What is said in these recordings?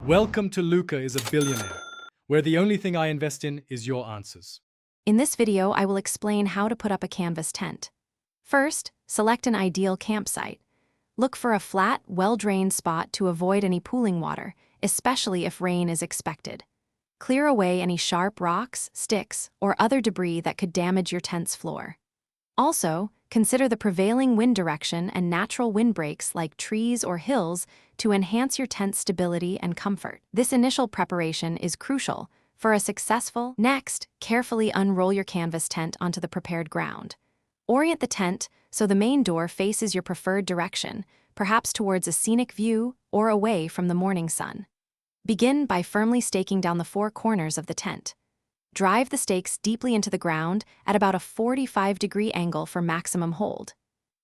Welcome to Luca is a Billionaire, where the only thing I invest in is your answers. In this video, I will explain how to put up a canvas tent. First, select an ideal campsite. Look for a flat, well-drained spot to avoid any pooling water, especially if rain is expected. Clear away any sharp rocks, sticks, or other debris that could damage your tent's floor. Also, consider the prevailing wind direction and natural windbreaks like trees or hills to enhance your tent's stability and comfort. This initial preparation is crucial for a successful. Next, carefully unroll your canvas tent onto the prepared ground. Orient the tent so the main door faces your preferred direction, perhaps towards a scenic view or away from the morning sun. Begin by firmly staking down the four corners of the tent. Drive the stakes deeply into the ground at about a 45-degree angle for maximum hold.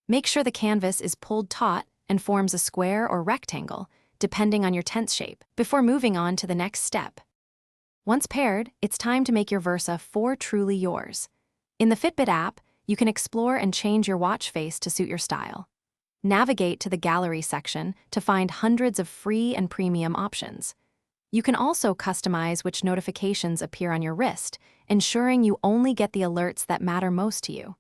Make sure the canvas is pulled taut and forms a square or rectangle, depending on your tent's shape, before moving on to the next step. Once paired, it's time to make your Versa 4 truly yours. In the Fitbit app, you can explore and change your watch face to suit your style. Navigate to the gallery section to find hundreds of free and premium options. You can also customize which notifications appear on your wrist, ensuring you only get the alerts that matter most to you.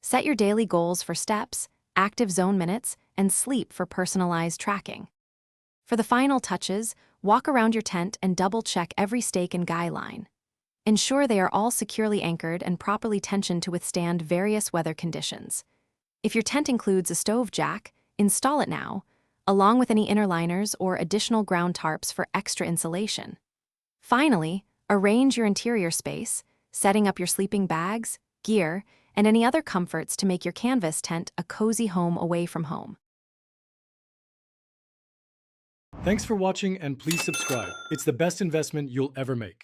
Set your daily goals for steps, active zone minutes, and sleep for personalized tracking. For the final touches, walk around your tent and double-check every stake and guy line. Ensure they are all securely anchored and properly tensioned to withstand various weather conditions. If your tent includes a stove jack, install it now, along with any inner liners or additional ground tarps for extra insulation. Finally, arrange your interior space, setting up your sleeping bags, gear, and any other comforts to make your canvas tent a cozy home away from home. Thanks for watching and please subscribe. It's the best investment you'll ever make.